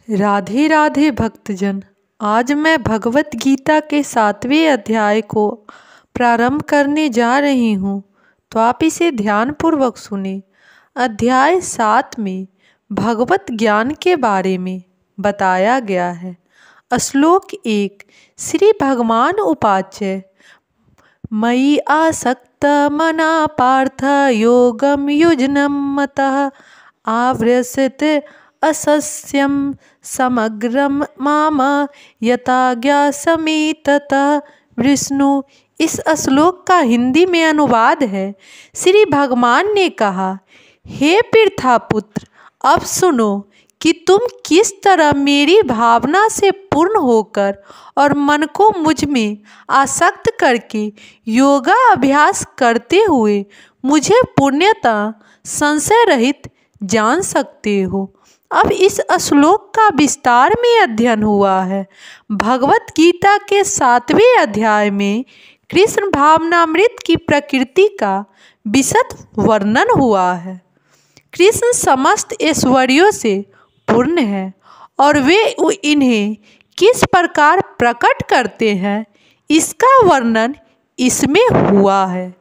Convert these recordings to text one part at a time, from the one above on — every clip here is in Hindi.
राधे राधे भक्तजन। आज मैं भगवत गीता के 7वें अध्याय को प्रारंभ करने जा रही हूँ, तो आप इसे ध्यानपूर्वक सुने। अध्याय 7 में भगवत ज्ञान के बारे में बताया गया है। श्लोक 1। श्री भगवान उवाच मयि आसक्त मना पार्थ योगम युजनम मतः आव्रसते असस्यम समग्रम माम यथाज्ञासमि ततः विष्णु। इस श्लोक का हिंदी में अनुवाद है। श्री भगवान ने कहा, हे पृथापुत्र, अब सुनो कि तुम किस तरह मेरी भावना से पूर्ण होकर और मन को मुझ में आसक्त करके योगा अभ्यास करते हुए मुझे पूर्णतः संशय रहित जान सकते हो। अब इस श्लोक का विस्तार में अध्ययन हुआ है। भगवत गीता के 7वें अध्याय में कृष्ण भावनामृत की प्रकृति का विशद वर्णन हुआ है। कृष्ण समस्त ऐश्वर्यों से पूर्ण है और वे इन्हें किस प्रकार प्रकट करते हैं, इसका वर्णन इसमें हुआ है।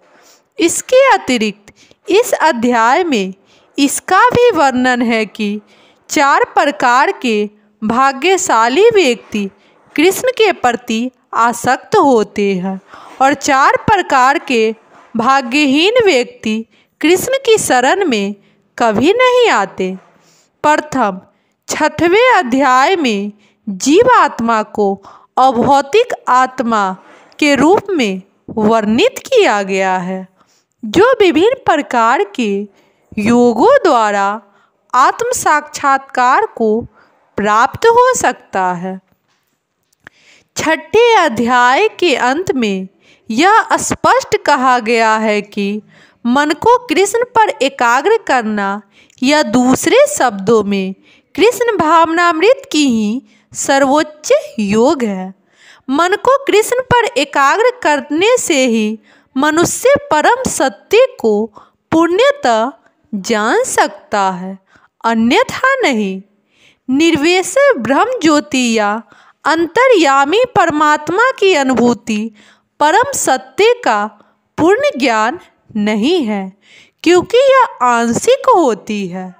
इसके अतिरिक्त इस अध्याय में इसका भी वर्णन है कि 4 प्रकार के भाग्यशाली व्यक्ति कृष्ण के प्रति आसक्त होते हैं और 4 प्रकार के भाग्यहीन व्यक्ति कृष्ण की शरण में कभी नहीं आते। प्रथम 6वें अध्याय में जीव आत्मा को अभौतिक आत्मा के रूप में वर्णित किया गया है, जो विभिन्न प्रकार के योगों द्वारा आत्म साक्षात्कार को प्राप्त हो सकता है। 6ठे अध्याय के अंत में यह स्पष्ट कहा गया है कि मन को कृष्ण पर एकाग्र करना या दूसरे शब्दों में कृष्ण भावनामृत की ही सर्वोच्च योग है। मन को कृष्ण पर एकाग्र करने से ही मनुष्य परम सत्य को पूर्णतः जान सकता है, अन्यथा नहीं। निर्विशेष ब्रह्म ज्योति या अंतर्यामी परमात्मा की अनुभूति परम सत्य का पूर्ण ज्ञान नहीं है, क्योंकि यह आंशिक होती है।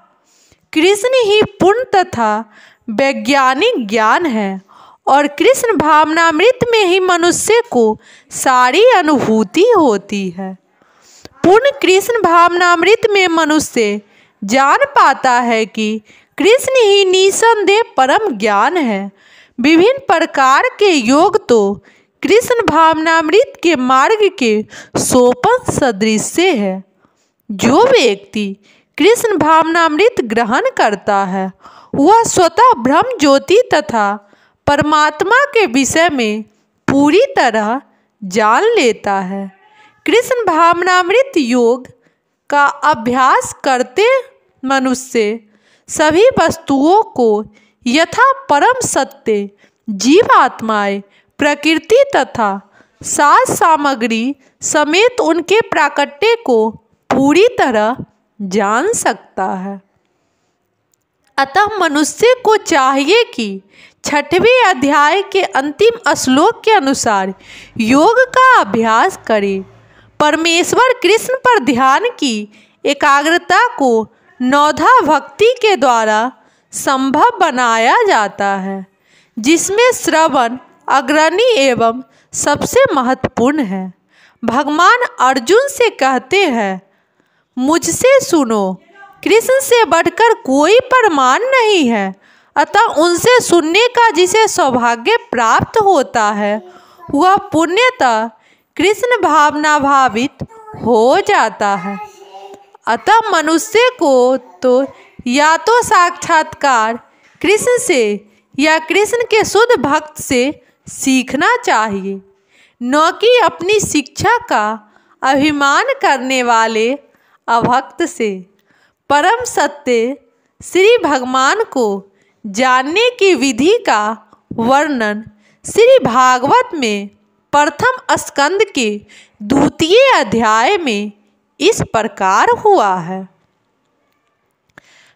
कृष्ण ही पूर्ण तथा वैज्ञानिक ज्ञान है और कृष्ण भावनामृत में ही मनुष्य को सारी अनुभूति होती है। पूर्ण कृष्ण भावनामृत में मनुष्य जान पाता है कि कृष्ण ही निसंदेह परम ज्ञान है। विभिन्न प्रकार के योग तो कृष्ण भावनामृत के मार्ग के सोपान सदृश है। जो व्यक्ति कृष्ण भावनामृत ग्रहण करता है, वह स्वतः ब्रह्म ज्योति तथा परमात्मा के विषय में पूरी तरह जान लेता है। कृष्ण भावनामृत योग का अभ्यास करते मनुष्य सभी वस्तुओं को यथा परम सत्य, जीव आत्माएं, प्रकृति तथा साज सामग्री समेत उनके प्राकट्य को पूरी तरह जान सकता है। अतः मनुष्य को चाहिए कि 6वें अध्याय के अंतिम श्लोक के अनुसार योग का अभ्यास करे। परमेश्वर कृष्ण पर ध्यान की एकाग्रता को नौधा भक्ति के द्वारा संभव बनाया जाता है, जिसमें श्रवण अग्रणी एवं सबसे महत्वपूर्ण है। भगवान अर्जुन से कहते हैं, मुझसे सुनो, कृष्ण से बढ़कर कोई प्रमाण नहीं है। अतः उनसे सुनने का जिसे सौभाग्य प्राप्त होता है, वह पुण्यतः कृष्ण भावना भावित हो जाता है। अतः मनुष्य को तो या तो साक्षात्कार कृष्ण से या कृष्ण के शुद्ध भक्त से सीखना चाहिए, न कि अपनी शिक्षा का अभिमान करने वाले अभक्त से। परम सत्य श्री भगवान को जानने की विधि का वर्णन श्री भागवत में प्रथम स्कंद के 2वें अध्याय में इस प्रकार हुआ है।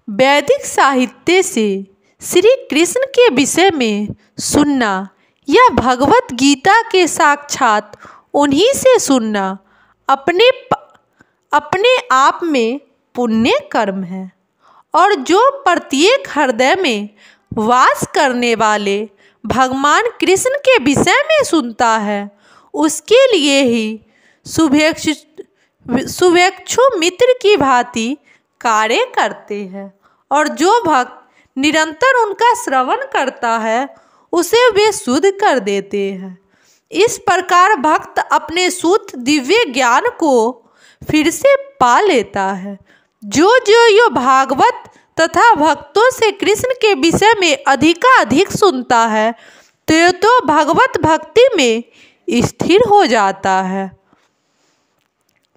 वैदिक साहित्य से श्री कृष्ण के विषय में सुनना या भगवत गीता के साक्षात उन्हीं से सुनना अपने आप में पुण्य कर्म है। और जो प्रत्येक हृदय में वास करने वाले भगवान कृष्ण के विषय में सुनता है, उसके लिए ही शुभेच्छु मित्र की भांति कार्य करते हैं। और जो भक्त निरंतर उनका श्रवण करता है, उसे वे शुद्ध कर देते हैं। इस प्रकार भक्त अपने शुद्ध दिव्य ज्ञान को फिर से पा लेता है। जो यो भागवत तथा भक्तों से कृष्ण के विषय में अधिकाधिक सुनता है, तो भगवत भक्ति में स्थिर हो जाता है।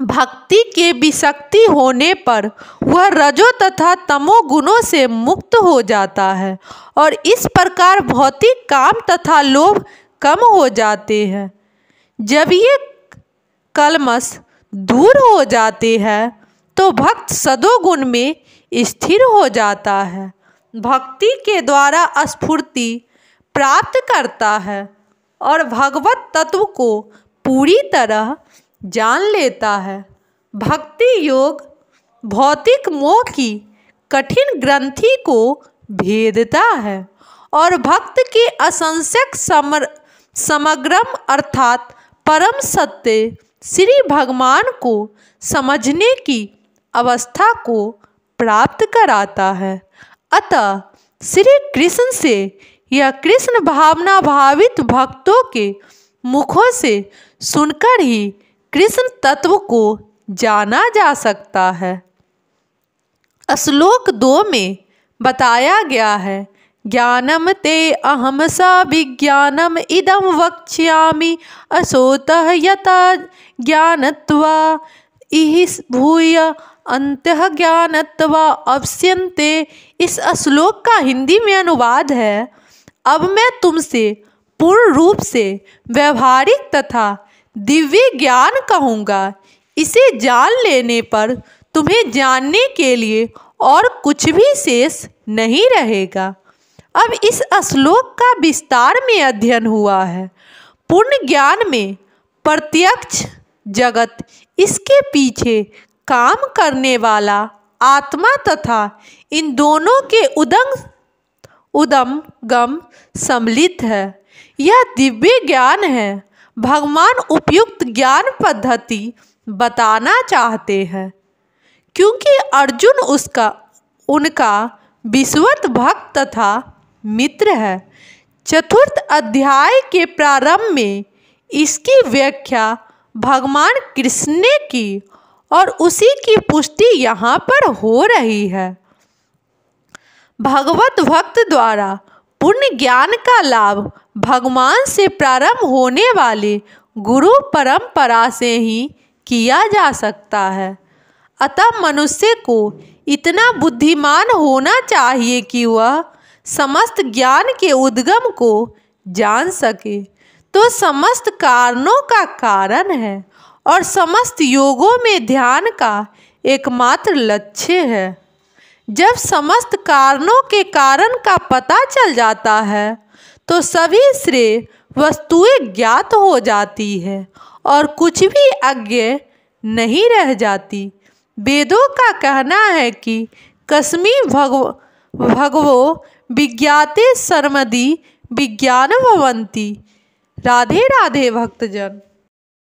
भक्ति के विशक्ति होने पर वह रजो तथा तमो गुणों से मुक्त हो जाता है और इस प्रकार भौतिक काम तथा लोभ कम हो जाते हैं। जब ये कलमश दूर हो जाते हैं तो भक्त सदोगुण में स्थिर हो जाता है, भक्ति के द्वारा स्फूर्ति प्राप्त करता है और भगवत तत्व को पूरी तरह जान लेता है। भक्ति योग भौतिक मोह की कठिन ग्रंथि को भेदता है और भक्त के असंशक समग्रम अर्थात परम सत्य श्री भगवान को समझने की अवस्था को प्राप्त कराता है। अतः श्री कृष्ण से या कृष्ण भावना भावित भक्तों के मुखों से सुनकर ही कृष्ण तत्व को जाना जा सकता है। श्लोक 2 में बताया गया है, ज्ञानम ते अहम स विज्ञानम इदम वक्ष्यामि असोतः यथा ज्ञानत्वा इह भूय अंतः ज्ञानत्वा अवस्यन्ते। इस श्लोक का हिंदी में अनुवाद है, अब मैं तुमसे पूर्ण रूप से व्यवहारिक तथा दिव्य ज्ञान कहूँगा। इसे जान लेने पर तुम्हें जानने के लिए और कुछ भी शेष नहीं रहेगा। अब इस श्लोक का विस्तार में अध्ययन हुआ है। पूर्ण ज्ञान में प्रत्यक्ष जगत, इसके पीछे काम करने वाला आत्मा तथा इन दोनों के उदम गम सम्मिलित है। यह दिव्य ज्ञान है। भगवान उपयुक्त ज्ञान पद्धति बताना चाहते हैं क्योंकि अर्जुन उनका विश्वत भक्त तथा मित्र है। चतुर्थ अध्याय के प्रारंभ में इसकी व्याख्या भगवान कृष्ण ने की और उसी की पुष्टि यहाँ पर हो रही है। भगवत भक्त द्वारा पूर्ण ज्ञान का लाभ भगवान से प्रारंभ होने वाले गुरु परंपरा से ही किया जा सकता है। अतः मनुष्य को इतना बुद्धिमान होना चाहिए कि वह समस्त ज्ञान के उद्गम को जान सके, तो समस्त कारणों का कारण है और समस्त योगों में ध्यान का एकमात्र लक्ष्य है। जब समस्त कारणों के कारण का पता चल जाता है तो सभी श्रेय वस्तुएं ज्ञात हो जाती है और कुछ भी अज्ञेय नहीं रह जाती। वेदों का कहना है कि कस्मी भगवो विज्ञाते सर्मदि विज्ञानमवन्ति। राधे राधे भक्तजन।